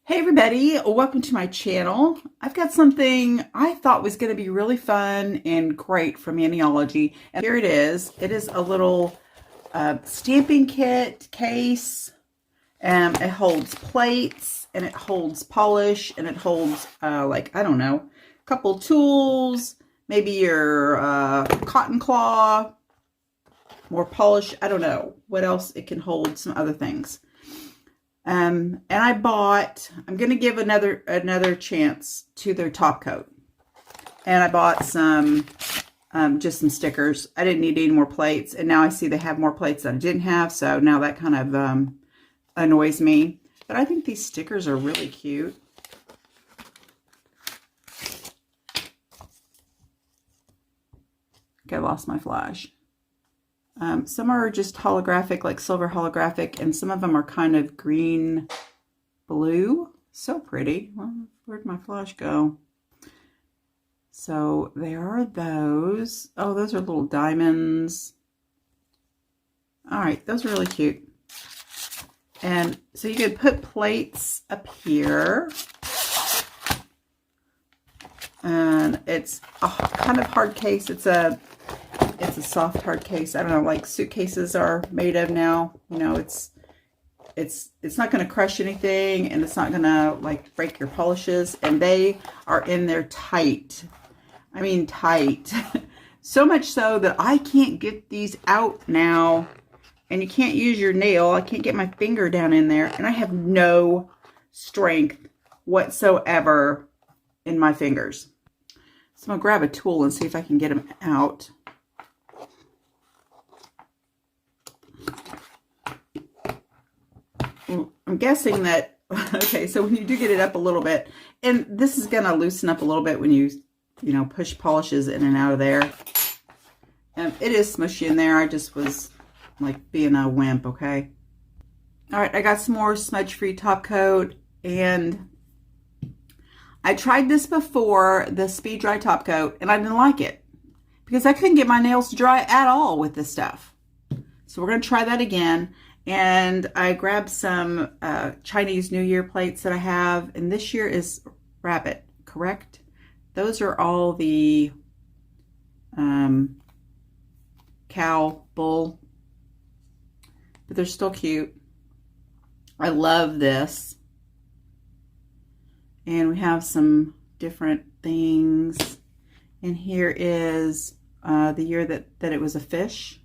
Hey everybody, welcome to my channel. I've got something I thought was going to be really fun and great from Maniology. And here it is. It is a little stamping kit case. It holds plates and it holds polish and it holds like, I don't know, a couple tools, maybe your cotton claw, more polish. I don't know what else it can hold, some other things. And I'm going to give another chance to their top coat. And I bought some, just some stickers. I didn't need any more plates. And now I see they have more plates than I didn't have. So now that kind of annoys me. But I think these stickers are really cute. Okay, I lost my flash. Some are just holographic, like silver holographic, and some of them are kind of green blue. So pretty. Well, where'd my flash go? So there are those. Oh, those are little diamonds. All right, those are really cute. And so you could put plates up here. And it's a kind of hard case. It's a soft hard case. I don't know, like suitcases are made of now. You know, it's not going to crush anything, and it's not going to like break your polishes. And they are in there tight. I mean tight. So much so that I can't get these out now. And you can't use your nail. I can't get my finger down in there, and I have no strength whatsoever in my fingers. So I'm gonna grab a tool and see if I can get them out. I'm guessing that, okay, so when you do get it up a little bit, and this is going to loosen up a little bit when you know, push polishes in and out of there. It is smushy in there. I just was like being a wimp, okay? All right, I got some more smudge-free top coat, and I tried this before, the Speed Dry top coat, and I didn't like it because I couldn't get my nails to dry at all with this stuff. So we're going to try that again. And I grabbed some Chinese New Year plates that I have. And this year is rabbit, correct? Those are all the cow, bull. But they're still cute. I love this. And we have some different things. And here is the year that it was a fish.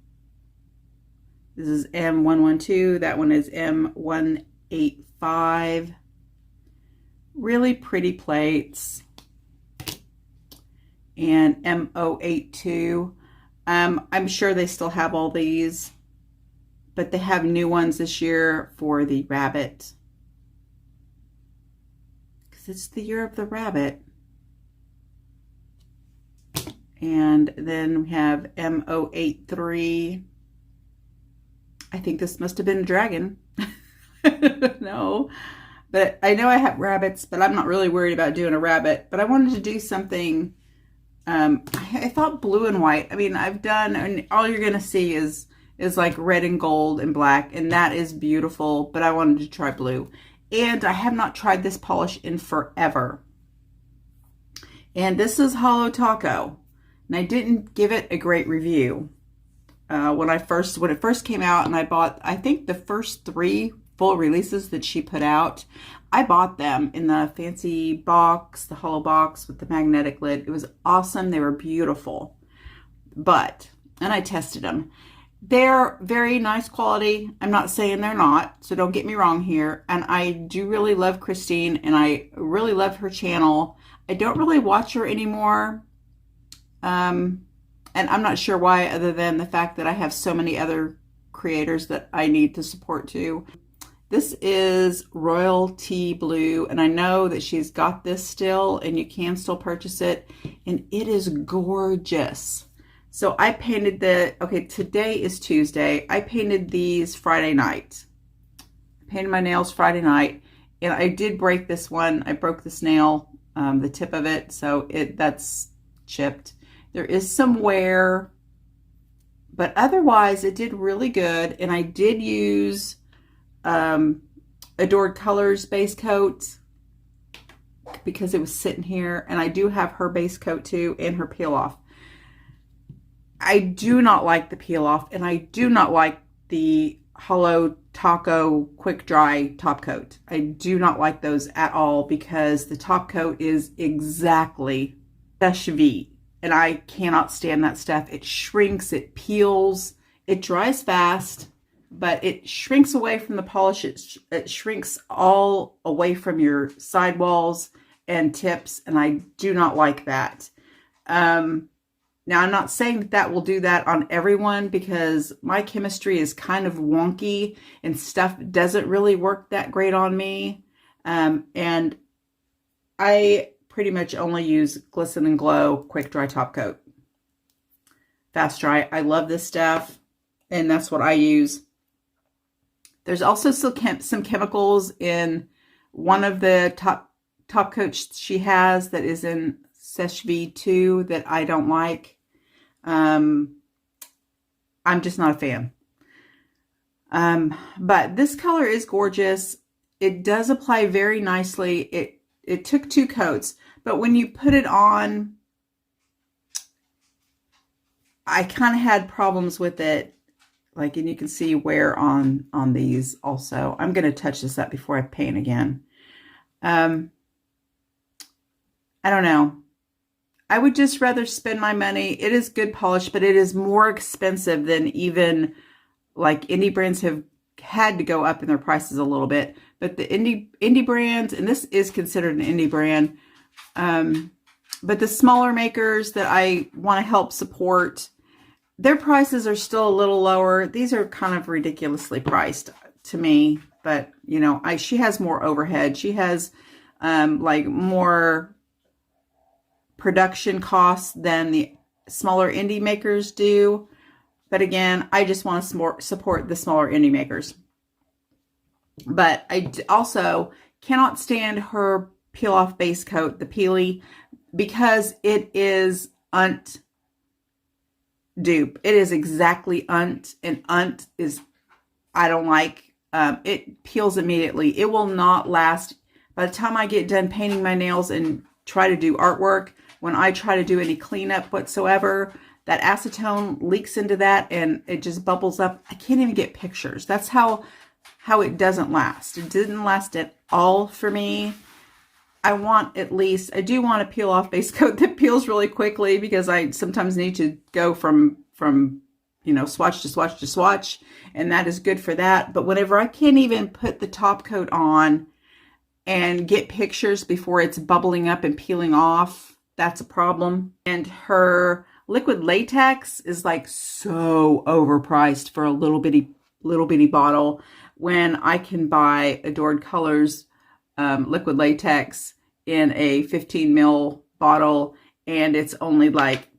This is M112. That one is M185. Really pretty plates. And M082. I'm sure they still have all these, but they have new ones this year for the rabbit. Because it's the year of the rabbit. And then we have M083. I think this must have been a dragon. No, but I know I have rabbits, but I'm not really worried about doing a rabbit. But I wanted to do something. I thought blue and white. I mean, I've done, and all you're gonna see is like red and gold and black, and that is beautiful. But I wanted to try blue, and I have not tried this polish in forever. And this is Holo Taco, and I didn't give it a great review. When it first came out, and I bought, I think the first 3 full releases that she put out, I bought them in the fancy box, the hollow box with the magnetic lid. It was awesome. They were beautiful. But, and I tested them. They're very nice quality. I'm not saying they're not, so don't get me wrong here. And I do really love Christine, and I really love her channel. I don't really watch her anymore. And I'm not sure why, other than the fact that I have so many other creators that I need to support too. This is Royalty Blue, and I know that she's got this still, and you can still purchase it, and it is gorgeous. So I painted okay, today is Tuesday. I painted these Friday night. I painted my nails Friday night, and I did break this one. I broke this nail, the tip of it, so that's chipped. There is some wear, but otherwise it did really good. And I did use Adored Colors base coat. back because it was sitting here, and I do have her base coat too and her peel off. I do not like the peel off, and I do not like the Hollow Taco quick dry top coat. I do not like those at all because the top coat is exactly Seche, and I cannot stand that stuff. It shrinks, it peels, it dries fast, but it shrinks away from the polish. It shrinks all away from your sidewalls and tips, and I do not like that. Now, I'm not saying that will do that on everyone because my chemistry is kind of wonky and stuff doesn't really work that great on me. And I pretty much only use Glisten and Glow Quick Dry Top Coat. Fast Dry. I love this stuff, and that's what I use. There's also some chemicals in one of the top coats she has that is in Seche too that I don't like. I'm just not a fan. But this color is gorgeous. It does apply very nicely. It took 2 coats, but when you put it on, I kind of had problems with it. Like, and you can see wear on these also. I'm going to touch this up before I paint again. I don't know. I would just rather spend my money. It is good polish, but it is more expensive than even like indie brands have had to go up in their prices a little bit. But the indie brands, and this is considered an indie brand, but the smaller makers that I want to help support, their prices are still a little lower. These are kind of ridiculously priced to me, but you know, she has more overhead. She has like more production costs than the smaller indie makers do. But again, I just want to support the smaller indie makers. But I also cannot stand her peel off base coat, the Peely, because it is dupe. It is exactly and is, I don't like. It peels immediately. It will not last. By the time I get done painting my nails and try to do artwork, when I try to do any cleanup whatsoever, that acetone leaks into that and it just bubbles up. I can't even get pictures. That's how it doesn't last. It didn't last at all for me. I do want a peel off base coat that peels really quickly because I sometimes need to go from you know, swatch to swatch to swatch, and that is good for that. But whenever I can't even put the top coat on and get pictures before it's bubbling up and peeling off, that's a problem. And her liquid latex is like so overpriced for a little bitty bottle when I can buy Adored Colors liquid latex in a 15 ml bottle, and it's only like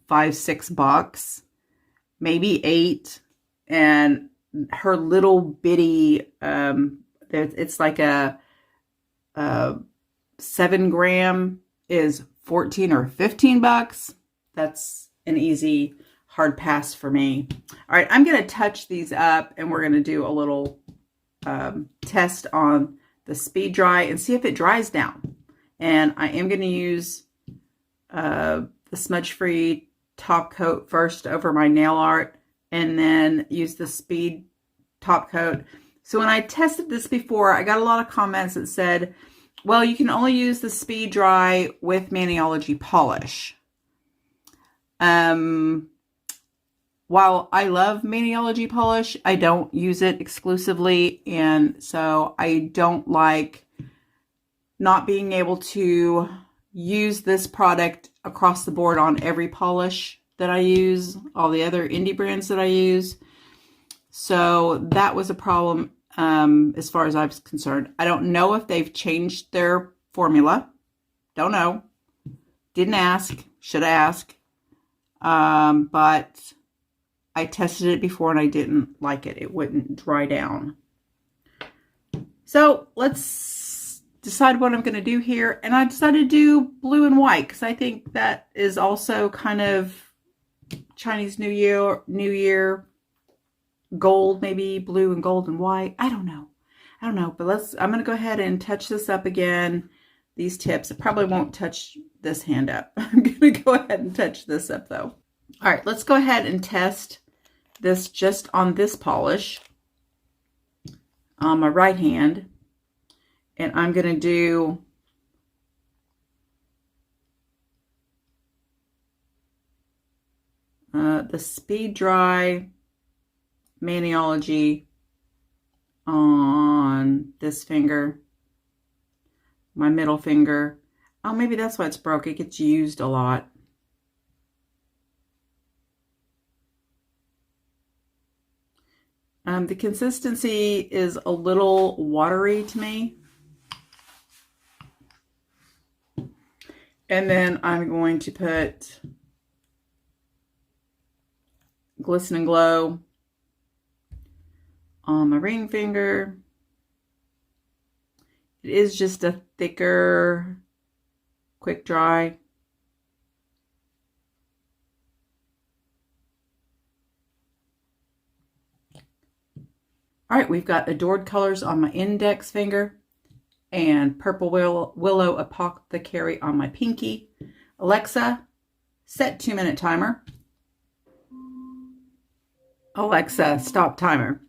$5-6, maybe $8. And her little bitty, it's like a 7 gram is $14 or $15. That's an easy hard pass for me. All right, I'm going to touch these up, and we're going to do a little test on the speed dry and see if it dries down. And I am going to use the smudge free top coat first over my nail art, and then use the speed top coat. So when I tested this before, I got a lot of comments that said, well, you can only use the speed dry with Maniology polish. While I love Maniology polish, I don't use it exclusively, and so I don't like not being able to use this product across the board on every polish that I use, all the other indie brands that I use. So that was a problem as far as I was concerned. I don't know if they've changed their formula. Don't know. Didn't ask. Should ask. But I tested it before and I didn't like it. It wouldn't dry down. So let's decide what I'm going to do here. And I decided to do blue and white because I think that is also kind of Chinese New Year gold, maybe blue and gold and white. I don't know. But I'm going to go ahead and touch this up again these tips. I probably won't touch this hand up. I'm going to go ahead and touch this up though. All right, let's go ahead and test this just on this polish on my right hand. And I'm going to do the Speed Dry Maniology on this finger, my middle finger. Oh, maybe that's why it's broke. It gets used a lot. The consistency is a little watery to me. And then I'm going to put Glisten and Glow on my ring finger. It is just a thicker, quick dry. All right, we've got Adored Colors on my index finger and Purple Willow Apothecary on my pinky. Alexa, set 2-minute timer. Alexa, stop timer.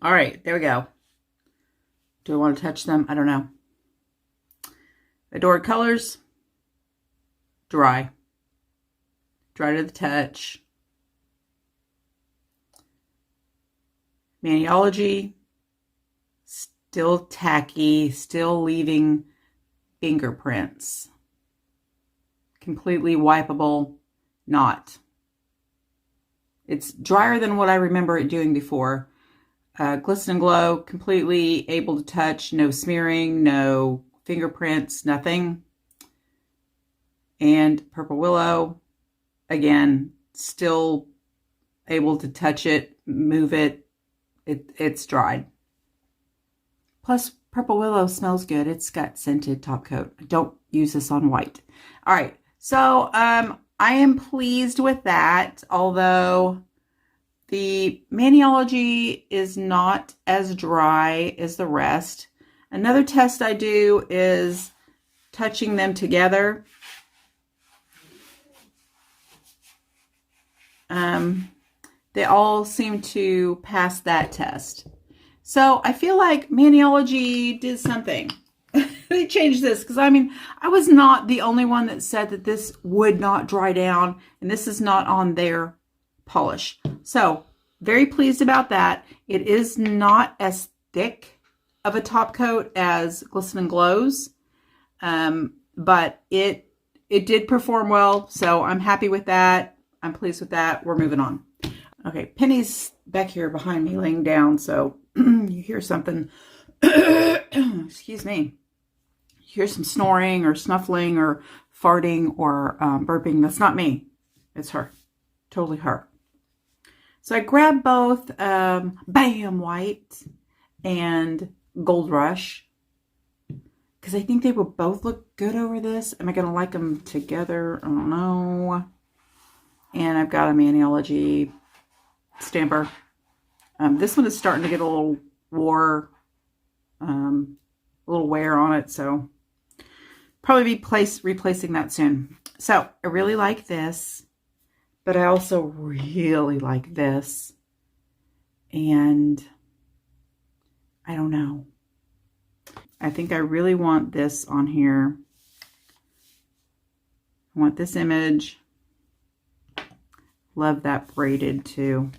All right, there we go. Do I want to touch them? I don't know. Adored Colors, dry. Dry to the touch. Maniology, still tacky, still leaving fingerprints. Completely wipeable, not. It's drier than what I remember it doing before. Glisten and Glow, completely able to touch, no smearing, no fingerprints, nothing. And Purple Willow, again, still able to touch it, move it. It's dried. Plus, Purple Willow smells good. It's got scented top coat. Don't use this on white. All right, so I am pleased with that, although the Maniology is not as dry as the rest. Another test I do is touching them together. They all seem to pass that test. So I feel like Maniology did something. They changed this because, I mean, I was not the only one that said that this would not dry down, and this is not on their polish. So very pleased about that. It is not as thick of a top coat as Glisten and Glow's, but it did perform well. So I'm happy with that. I'm pleased with that. We're moving on. Okay, Penny's back here behind me laying down, so you hear something. Excuse me. You hear some snoring or snuffling or farting or burping. That's not me. It's her. Totally her. So I grabbed both Bam White and Gold Rush because I think they will both look good over this. Am I going to like them together? I don't know. And I've got a Maniology stamper. This one is starting to get a little wear on it, so probably be replacing that soon. So I really like this, but I also really like this, and I don't know. I think I really want this on here. I want this image. Love that braided too.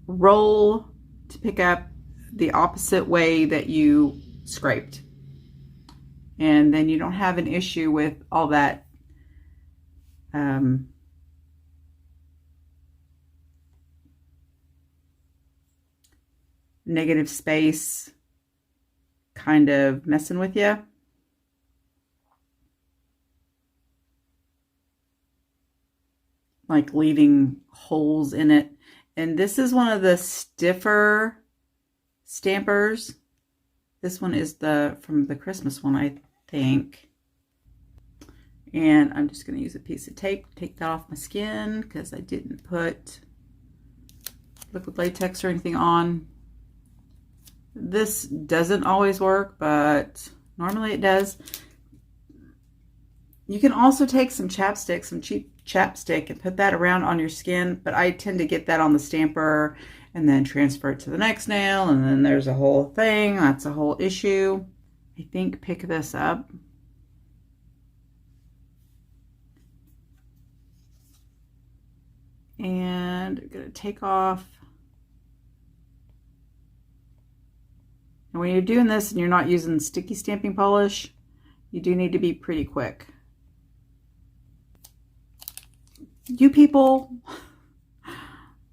Roll to pick up the opposite way that you scraped. And then you don't have an issue with all that negative space kind of messing with you. Like leaving holes in it. And this is one of the stiffer stampers. This one is from the Christmas one, I think. And I'm just going to use a piece of tape to take that off my skin because I didn't put liquid latex or anything on. This doesn't always work, but normally it does. You can also take some chapstick, some cheap chapstick, and put that around on your skin, but I tend to get that on the stamper and then transfer it to the next nail, and then there's a whole thing. That's a whole issue. I think pick this up. And I'm going to take off. And when you're doing this and you're not using sticky stamping polish, you do need to be pretty quick. You people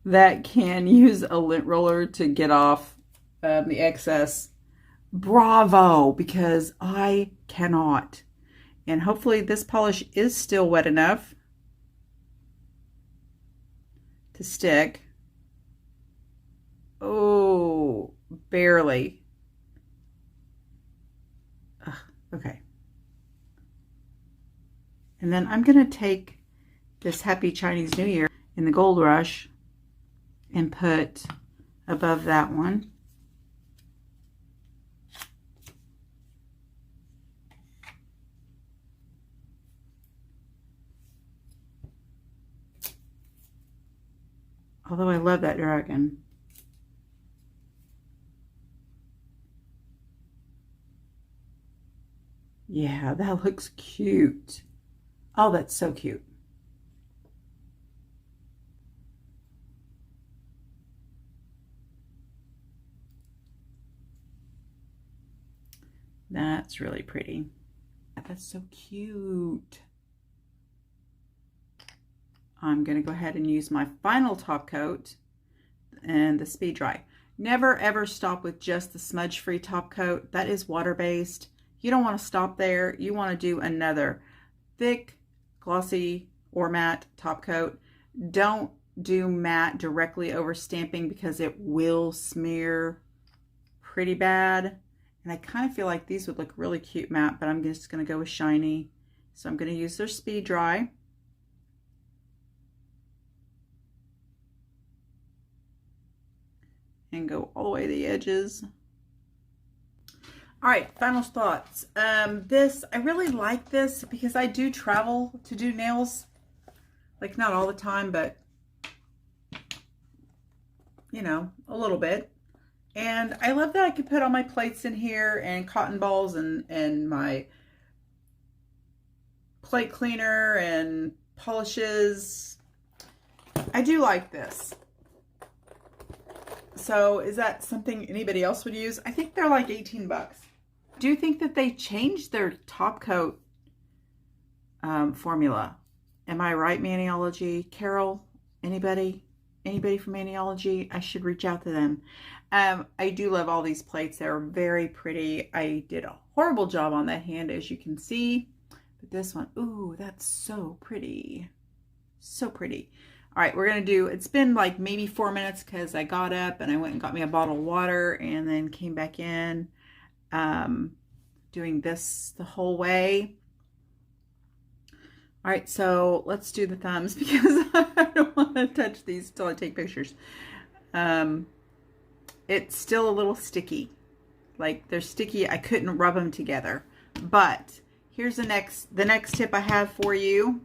that can use a lint roller to get off the excess, bravo, because I cannot. And hopefully this polish is still wet enough to stick. Oh, barely. Ugh, okay. And then I'm going to take this Happy Chinese New Year in the Gold Rush and put above that one. Although I love that dragon. Yeah, that looks cute. Oh, that's so cute. That's really pretty. That's so cute. I'm going to go ahead and use my final top coat and the Speed Dry. Never ever stop with just the smudge-free top coat. That is water-based. You don't want to stop there. You want to do another thick, glossy, or matte top coat. Don't do matte directly over stamping because it will smear pretty bad. And I kind of feel like these would look really cute matte, but I'm just going to go with shiny. So I'm going to use their Speed Dry. And go all the way to the edges. All right, final thoughts. I really like this because I do travel to do nails. Like not all the time, but you know, a little bit. And I love that I can put all my plates in here and cotton balls and my plate cleaner and polishes. I do like this. So is that something anybody else would use? I think they're like 18 bucks. I do think that they changed their top coat formula. Am I right, Maniology? Carol? Anybody? Anybody from Maniology? I should reach out to them. I do love all these plates. They're very pretty. I did a horrible job on that hand, as you can see. But this one, ooh, that's so pretty. So pretty. All right, we're going to do, it's been like maybe 4 minutes because I got up and I went and got me a bottle of water and then came back in doing this the whole way. All right, so let's do the thumbs because I don't want to touch these until I take pictures. It's still a little sticky. Like they're sticky. I couldn't rub them together. But here's the next tip I have for you.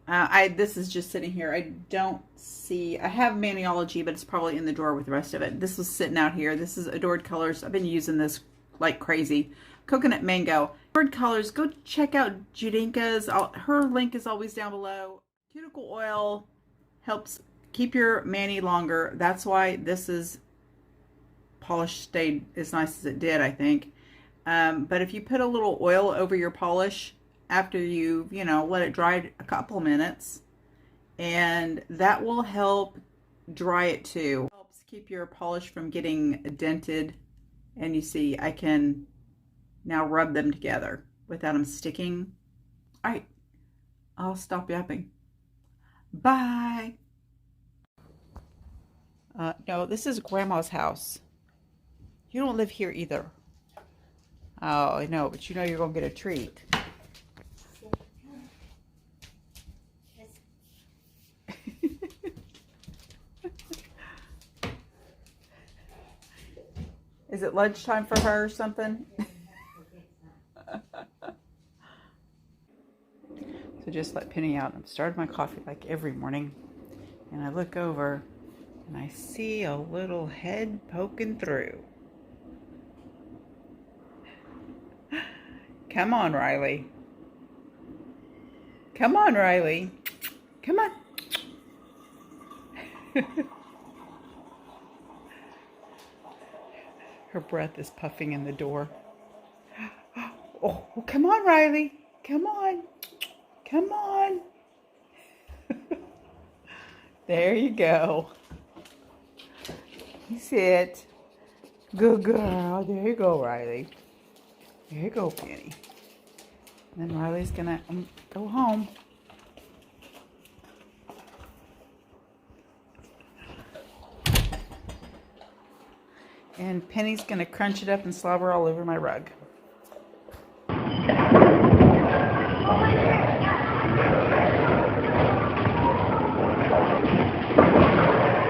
This is just sitting here. I don't see, I have Maniology, but it's probably in the drawer with the rest of it. This was sitting out here. This is Adored Colors. I've been using this like crazy. Coconut Mango. Adored Colors, go check out Judinka's. Her link is always down below. Cuticle oil helps keep your mani longer. That's why this is polish stayed as nice as it did, I think. But if you put a little oil over your polish after you know, let it dry a couple minutes, and that will help dry it too. Helps keep your polish from getting dented. And you see, I can now rub them together without them sticking. All right, I'll stop yapping. Bye. No, this is Grandma's house. You don't live here either. Oh, I know, but you know you're going to get a treat. Is it lunchtime for her or something? So just let Penny out. I've started my coffee like every morning. And I look over and I see a little head poking through. Come on, Riley. Come on, Riley. Come on. Her breath is puffing in the door. Oh, come on, Riley. Come on. Come on. There you go. You sit. Good girl. There you go, Riley. There you go, Penny. And then Riley's gonna go home. And Penny's gonna crunch it up and slobber all over my rug.